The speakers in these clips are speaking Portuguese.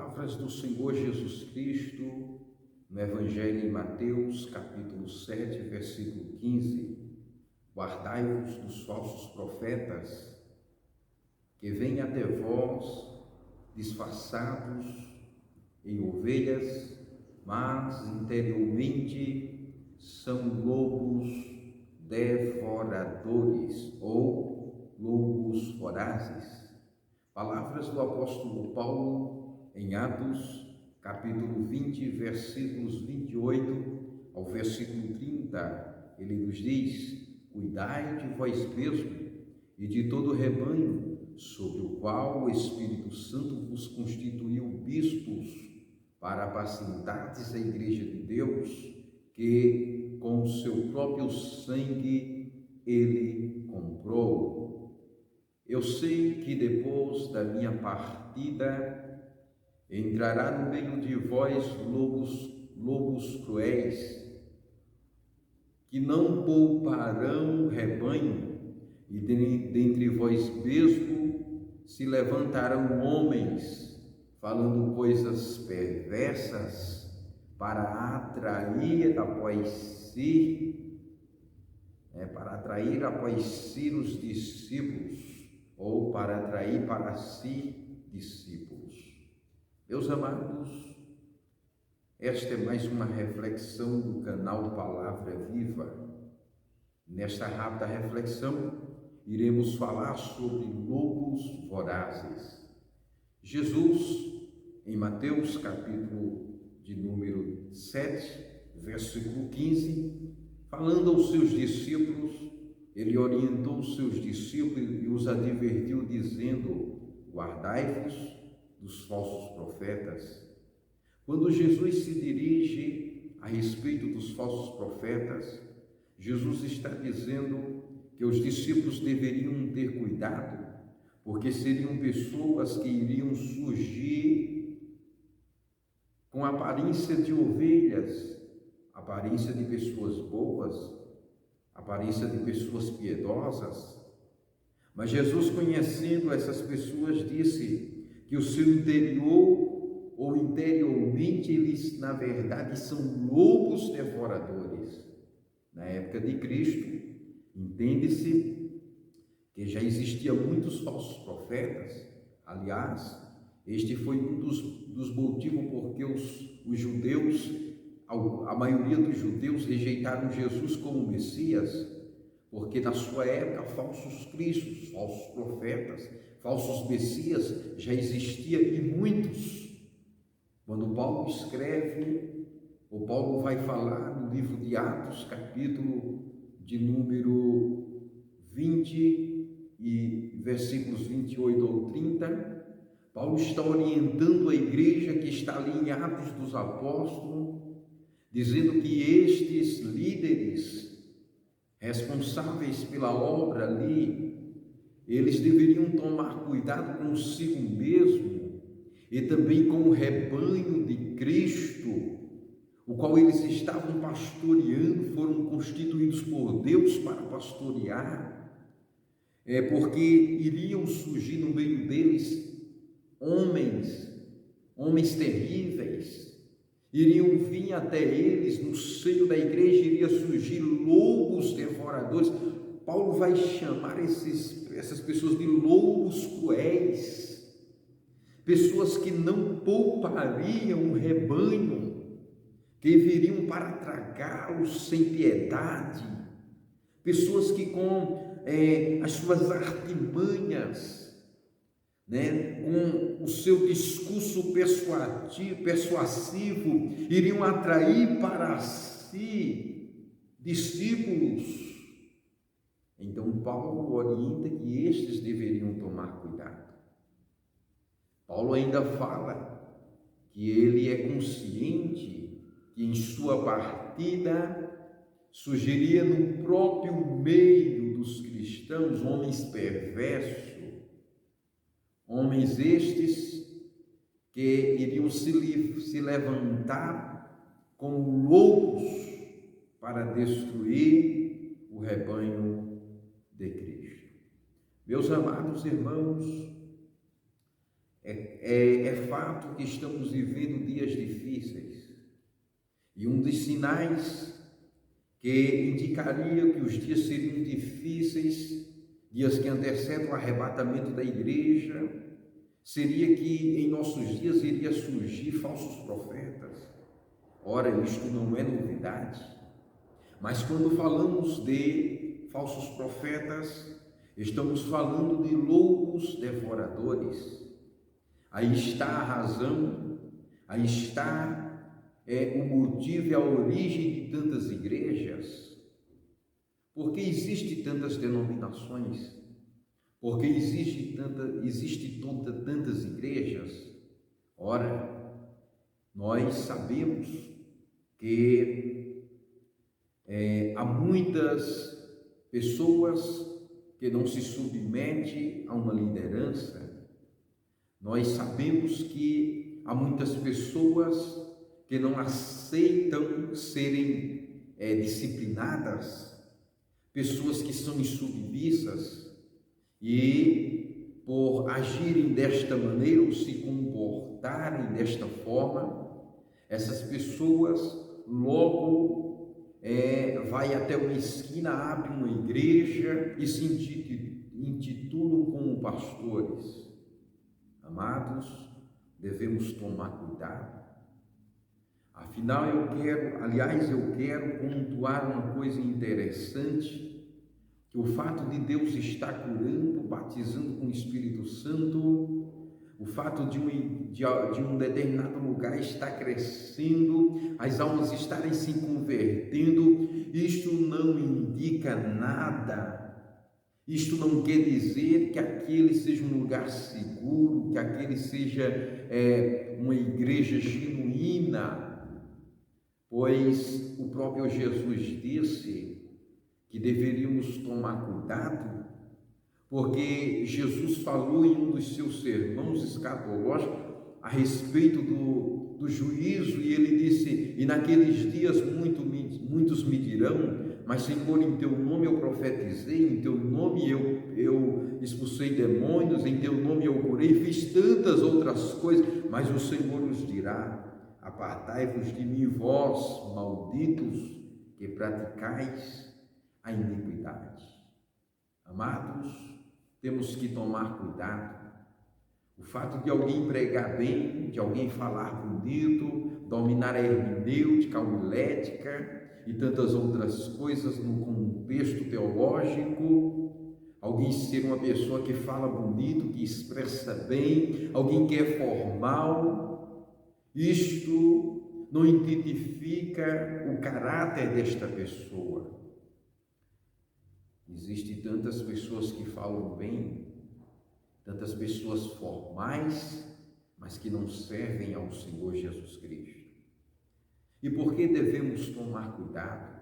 Palavras do Senhor Jesus Cristo no Evangelho de Mateus, capítulo 7, versículo 15. Guardai-vos dos falsos profetas, que vêm até vós disfarçados em ovelhas, mas interiormente são lobos devoradores ou lobos vorazes. Palavras do apóstolo Paulo em Atos, capítulo 20, versículos 28 ao versículo 30. Ele nos diz: cuidai de vós mesmos e de todo o rebanho, sobre o qual o Espírito Santo vos constituiu bispos, para apacentardes a igreja de Deus, que com o seu próprio sangue ele comprou. Eu sei que depois da minha partida entrará no meio de vós lobos cruéis, que não pouparão o rebanho, e dentre vós mesmo se levantarão homens, falando coisas perversas, para atrair após si os discípulos, ou para atrair para si discípulos. Meus amados, esta é mais uma reflexão do canal Palavra Viva. Nesta rápida reflexão, iremos falar sobre lobos vorazes. Jesus, em Mateus, capítulo de número 7, versículo 15, falando aos seus discípulos, ele orientou os seus discípulos e os advertiu, dizendo: guardai-vos dos falsos profetas. Quando Jesus se dirige a respeito dos falsos profetas, Jesus está dizendo que os discípulos deveriam ter cuidado, porque seriam pessoas que iriam surgir com aparência de ovelhas, aparência de pessoas boas, aparência de pessoas piedosas. Mas Jesus, conhecendo essas pessoas, disse que o seu interior ou interiormente eles, na verdade, são lobos devoradores. Na época de Cristo, entende-se que já existia muitos falsos profetas. Aliás, este foi um dos motivos porque os judeus, a maioria dos judeus rejeitaram Jesus como Messias, porque na sua época falsos cristos, falsos profetas, falsos messias já existiam e muitos. Quando Paulo escreve, ou Paulo vai falar no livro de Atos, capítulo de número 20 e versículos 28 ao 30, Paulo está orientando a igreja que está ali em Atos dos Apóstolos, dizendo que estes líderes responsáveis pela obra ali, eles deveriam tomar cuidado consigo mesmo e também com o rebanho de Cristo, o qual eles estavam pastoreando, foram constituídos por Deus para pastorear, porque iriam surgir no meio deles homens terríveis, iriam vir até eles, no seio da igreja iria surgir lobos devoradores. Paulo vai chamar essas pessoas de lobos cruéis, pessoas que não poupariam o rebanho, que viriam para tragá-los sem piedade, pessoas que com as suas artimanhas, com o seu discurso persuasivo, iriam atrair para si discípulos. Então Paulo orienta que estes deveriam tomar cuidado. Paulo ainda fala que ele é consciente que em sua partida surgiria no próprio meio dos cristãos homens perversos, homens estes que iriam se levantar como lobos para destruir o rebanho de Cristo. Meus amados irmãos, é fato que estamos vivendo dias difíceis. E um dos sinais que indicaria que os dias seriam difíceis, dias que antecedem o arrebatamento da igreja, seria que em nossos dias iria surgir falsos profetas. Ora, isto não é novidade. Mas quando falamos de falsos profetas, estamos falando de lobos devoradores. Aí está a razão, aí está o motivo e a origem de tantas igrejas. Por que existem tantas denominações? Por que existem tantas igrejas? Ora, nós sabemos que há muitas pessoas que não se submetem a uma liderança. Nós sabemos que há muitas pessoas que não aceitam serem disciplinadas, pessoas que são insubmissas e, por agirem desta maneira ou se comportarem desta forma, essas pessoas logo vai até uma esquina, abre uma igreja e se intitulam como pastores. Amados, devemos tomar cuidado. Afinal, eu quero pontuar uma coisa interessante, que o fato de Deus estar curando, batizando com o Espírito Santo, o fato de um determinado lugar estar crescendo, as almas estarem se convertendo, isto não indica nada. Isto não quer dizer que aquele seja um lugar seguro, que aquele seja uma igreja genuína, pois o próprio Jesus disse que deveríamos tomar cuidado, porque Jesus falou em um dos seus sermões escatológicos a respeito do juízo, e ele disse: e naqueles dias muitos me dirão, mas Senhor, em teu nome eu profetizei, em teu nome eu expulsei demônios, em teu nome eu curei, fiz tantas outras coisas, mas o Senhor nos dirá: apartai-vos de mim, vós, malditos, que praticais a iniquidade. Amados, temos que tomar cuidado. O fato de alguém pregar bem, de alguém falar bonito, dominar a hermenêutica, a homilética e tantas outras coisas no contexto teológico, alguém ser uma pessoa que fala bonito, que expressa bem, alguém que é formal, isto não identifica o caráter desta pessoa. Existem tantas pessoas que falam bem, tantas pessoas formais, mas que não servem ao Senhor Jesus Cristo. E por que devemos tomar cuidado?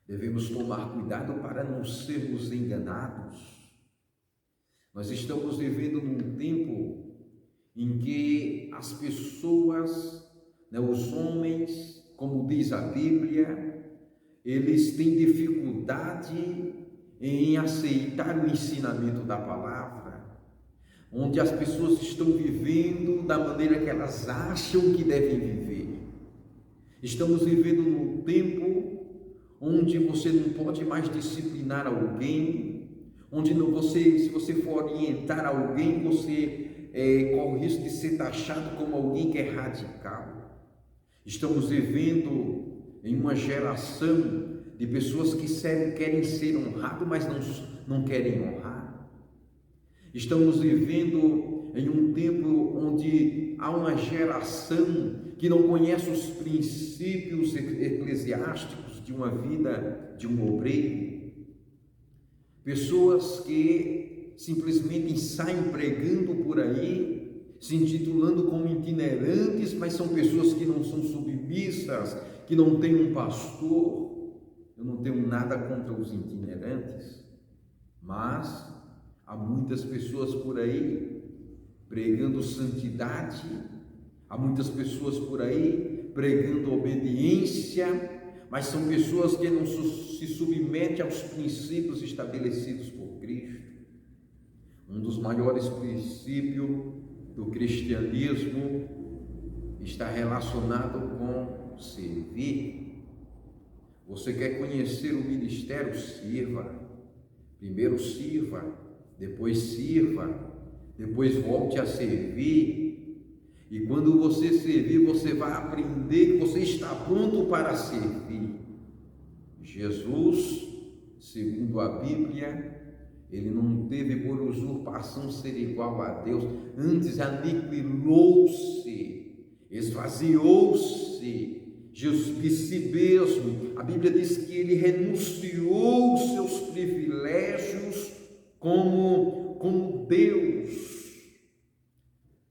Devemos tomar cuidado para não sermos enganados. Nós estamos vivendo num tempo em que as pessoas, os homens, como diz a Bíblia, eles têm dificuldade em aceitar o ensinamento da palavra, onde as pessoas estão vivendo da maneira que elas acham que devem viver. Estamos vivendo num tempo onde você não pode mais disciplinar alguém, onde se você for orientar alguém, você corre o risco de ser taxado como alguém que é radical. Estamos vivendo em uma geração de pessoas que querem ser honrados, mas não querem honrar. Estamos vivendo em um tempo onde há uma geração que não conhece os princípios eclesiásticos de uma vida de um obreiro. Pessoas que simplesmente saem pregando por aí, se intitulando como itinerantes, mas são pessoas que não são submissas, que não têm um pastor. Eu não tenho nada contra os itinerantes, mas há muitas pessoas por aí pregando santidade, há muitas pessoas por aí pregando obediência, mas são pessoas que não se submetem aos princípios estabelecidos por Cristo. Um dos maiores princípios do cristianismo está relacionado com servir. Você quer conhecer o ministério? Sirva. Primeiro sirva, depois volte a servir. E quando você servir, você vai aprender que você está pronto para servir. Jesus, segundo a Bíblia, ele não teve por usurpação ser igual a Deus, antes aniquilou-se, esvaziou-se, Jesus de si mesmo. A Bíblia diz que ele renunciou os seus privilégios como Deus,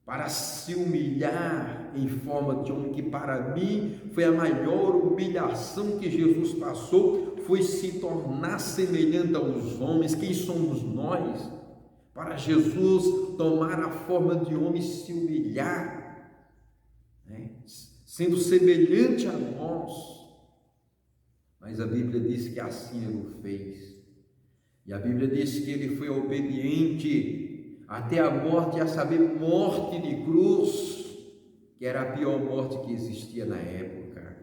para se humilhar em forma de homem, que para mim foi a maior humilhação que Jesus passou, foi se tornar semelhante aos homens. Quem somos nós para Jesus tomar a forma de homem e se humilhar, né? Sendo semelhante a nós? Mas a Bíblia diz que assim ele o fez, e a Bíblia diz que ele foi obediente até a morte, a saber, morte de cruz, que era a pior morte que existia na época.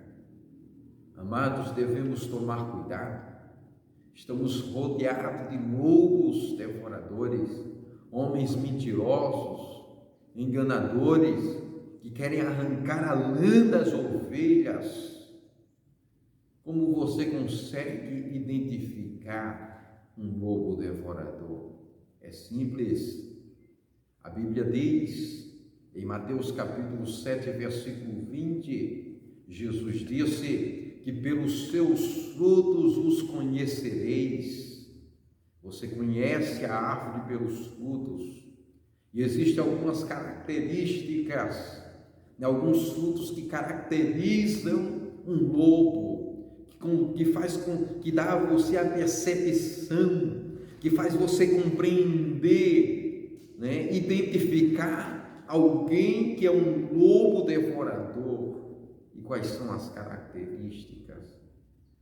Amados, devemos tomar cuidado. Estamos rodeados de lobos devoradores, homens mentirosos, enganadores, que querem arrancar a lã das ovelhas. Como você consegue identificar um lobo devorador? É simples. A Bíblia diz, em Mateus capítulo 7, versículo 20, Jesus disse que pelos seus frutos os conhecereis. Você conhece a árvore pelos frutos. E existem algumas características, alguns frutos que caracterizam um lobo, que dá a você a percepção, que faz você compreender, né, identificar alguém que é um lobo devorador. E quais são as características?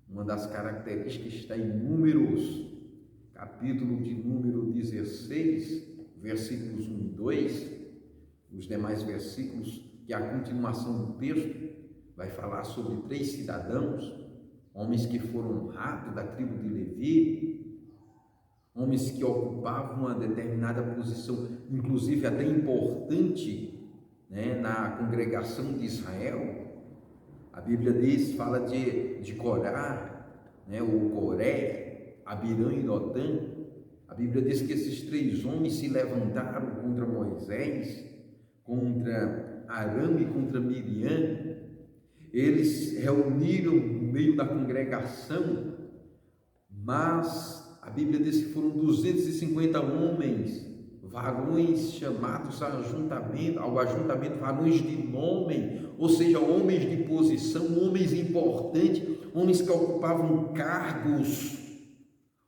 Uma das características está em Números, capítulo de número 16, versículos 1 e 2. Os demais versículos, que é a continuação do texto, vai falar sobre 3 cidadãos, homens que foram honrados da tribo de Levi, homens que ocupavam uma determinada posição, inclusive até importante, né, na congregação de Israel. A Bíblia fala de Corá, né, o Coré, Abirã e Dotã. A Bíblia diz que esses 3 homens se levantaram contra Moisés, contra Arão e contra Miriam. Eles reuniram no meio da congregação, mas a Bíblia diz que foram 250 homens, varões chamados ao ajuntamento, varões de nome, ou seja, homens de posição, homens importantes, homens que ocupavam cargos,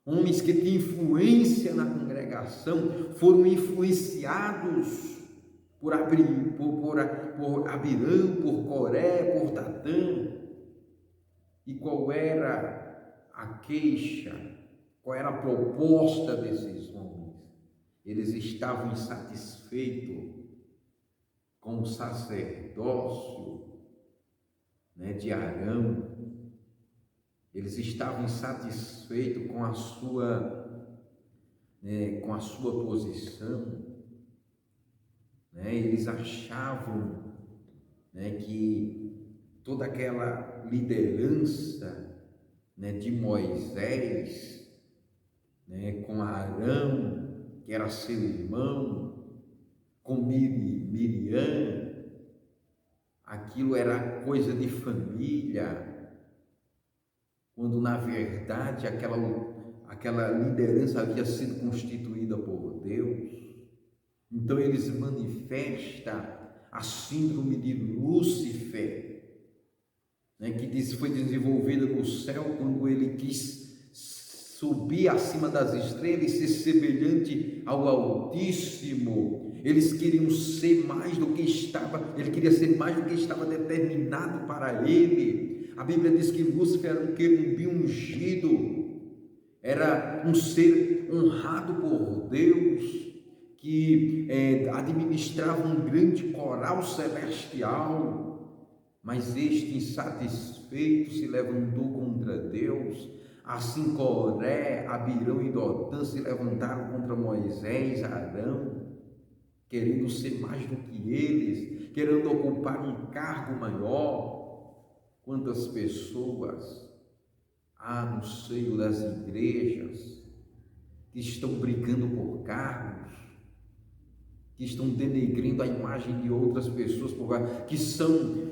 homens que tinham influência na congregação, foram influenciados por Abirão, por Coré, por Datã. E qual era a queixa? Qual era a proposta desses homens? Eles estavam insatisfeitos com o sacerdócio, né, de Arão. Eles estavam insatisfeitos com a sua posição, né? Eles achavam, né, que toda aquela liderança, né, de Moisés, né, com Arão, que era seu irmão, com Miriam, aquilo era coisa de família, quando na verdade aquela liderança havia sido constituída por Deus. Então eles manifestam a síndrome de Lúcifer, né, que foi desenvolvida no céu quando ele quis subir acima das estrelas e ser semelhante ao Altíssimo. Eles queriam ser mais do que ele queria ser mais do que estava determinado para ele. A Bíblia diz que Lúcifer era um querubim ungido, era um ser honrado por Deus, que administrava um grande coral celestial, mas este insatisfeito se levantou contra Deus. Assim Coré, Abirão e Dotã se levantaram contra Moisés e Arão, querendo ser mais do que eles, querendo ocupar um cargo maior. Quantas pessoas há no seio das igrejas que estão brigando por cargos, que estão denegrindo a imagem de outras pessoas, que são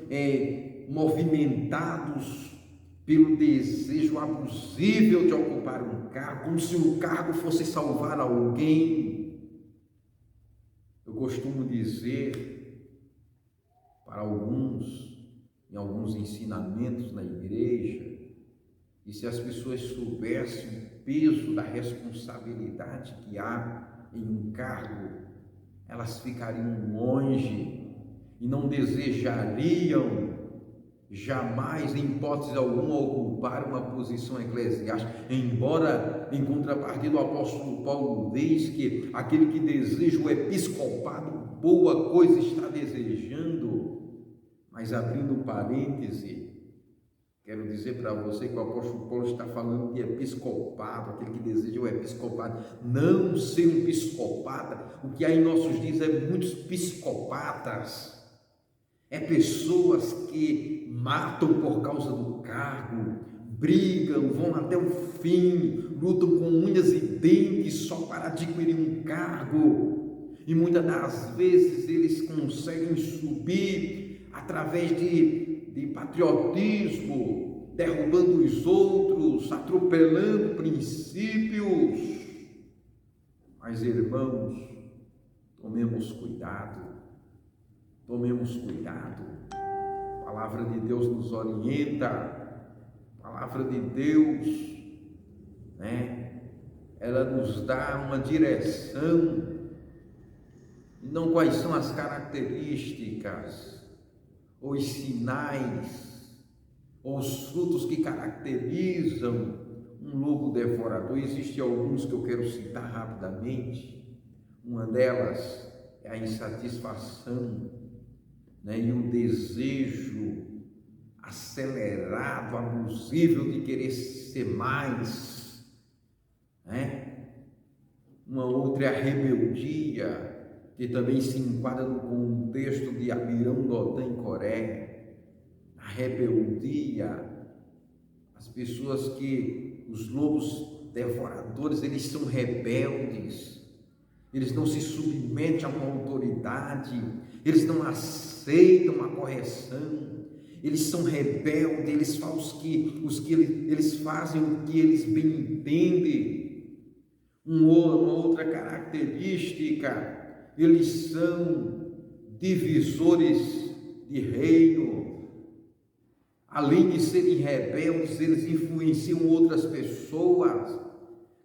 movimentados pelo desejo abusivo de ocupar um cargo, como se o cargo fosse salvar alguém. Eu costumo dizer para alguns, em alguns ensinamentos na igreja, que se as pessoas soubessem o peso da responsabilidade que há em um cargo, elas ficariam longe e não desejariam jamais, em hipótese alguma, ocupar uma posição eclesiástica, embora, em contrapartida, o apóstolo Paulo diz que aquele que deseja o episcopado, boa coisa está desejando. Mas, abrindo parêntese, quero dizer para você que o apóstolo Paulo está falando de episcopado, aquele que deseja o episcopado, não ser um psicopata. O que há em nossos dias é muitos psicopatas, pessoas que matam por causa do cargo, brigam, vão até o fim, lutam com unhas e dentes só para adquirir um cargo, e muitas das vezes eles conseguem subir através de patriotismo, derrubando os outros, atropelando princípios. Mas, irmãos, tomemos cuidado. A palavra de Deus nos orienta, a palavra de Deus, ela nos dá uma direção, e não quais são as características, ou os sinais, ou os frutos que caracterizam um lobo devorador. Existem alguns que eu quero citar rapidamente. Uma delas é a insatisfação, e o desejo acelerado, abusivo de querer ser mais, Uma outra é a rebeldia, que também se enquadra no contexto de Abirão, Dotã e Coré. A rebeldia, as pessoas os lobos devoradores, eles são rebeldes, eles não se submetem a uma autoridade, eles não aceitam a correção, eles são rebeldes, eles fazem eles fazem o que eles bem entendem. Uma outra característica, eles são divisores de reino. Além de serem rebeldes, eles influenciam outras pessoas,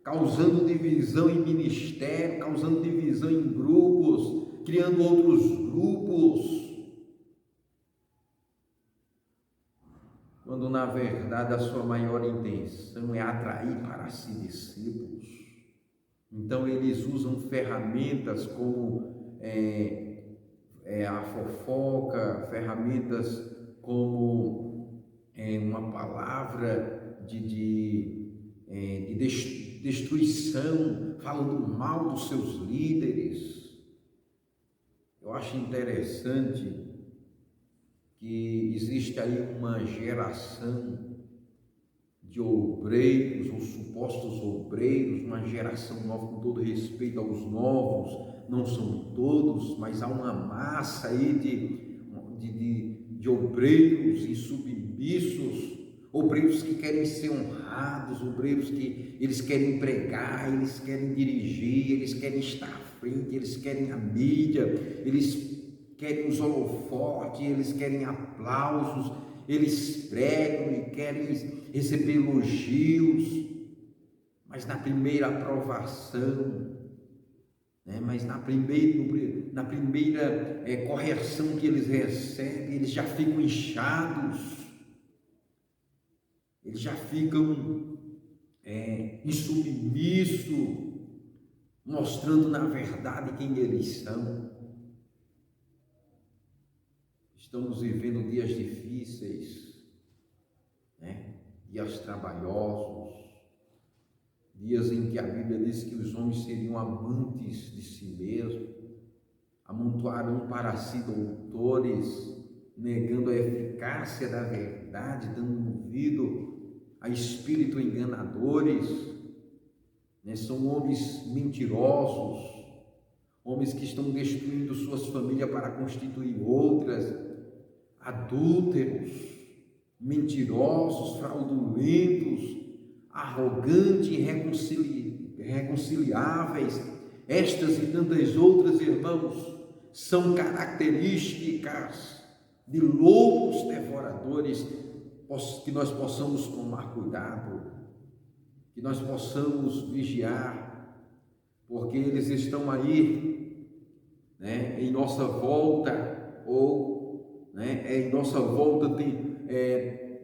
causando divisão em ministério, causando divisão em grupos, criando outros grupos, quando na verdade a sua maior intenção é atrair para si discípulos. Então eles usam ferramentas como a fofoca, ferramentas como uma palavra de destruição, falando mal dos seus líderes. Eu acho interessante que existe aí uma geração de obreiros ou supostos obreiros, uma geração nova, com todo respeito aos novos, não são todos, mas há uma massa aí de obreiros insubmissos, obreiros que querem ser honrados, obreiros que eles querem pregar, eles querem dirigir, eles querem estar à frente, eles querem a mídia, eles querem os holofotes, eles querem aplausos, eles pregam e querem receber elogios, mas na primeira aprovação, mas na primeira correção que eles recebem, eles já ficam inchados, eles já ficam insubmissos, mostrando na verdade quem eles são. Estamos vivendo dias difíceis, né? Dias trabalhosos, dias em que a Bíblia diz que os homens seriam amantes de si mesmos, amontoarão para si doutores, negando a eficácia da verdade, dando ouvido a espíritos enganadores, né? São homens mentirosos, homens que estão destruindo suas famílias para constituir outras, adúlteros, mentirosos, fraudulentos, arrogantes, irreconciliáveis. Estas e tantas outras, irmãos, são características de lobos devoradores, que nós possamos tomar cuidado, que nós possamos vigiar, porque eles estão aí, né, em nossa volta, ou em nossa volta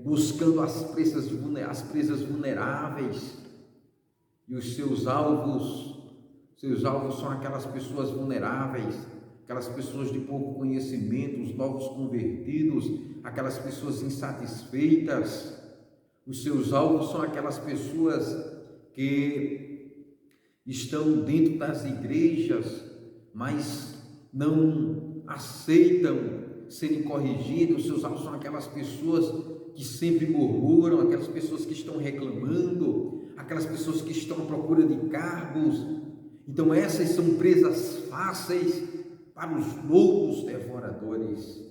buscando as presas vulneráveis, e os seus alvos são aquelas pessoas vulneráveis, aquelas pessoas de pouco conhecimento, os novos convertidos, aquelas pessoas insatisfeitas. Os seus alvos são aquelas pessoas que estão dentro das igrejas, mas não aceitam serem corrigidos. Os seus alvos são aquelas pessoas que sempre murmuram, aquelas pessoas que estão reclamando, aquelas pessoas que estão à procura de cargos. Então essas são presas fáceis para os lobos devoradores.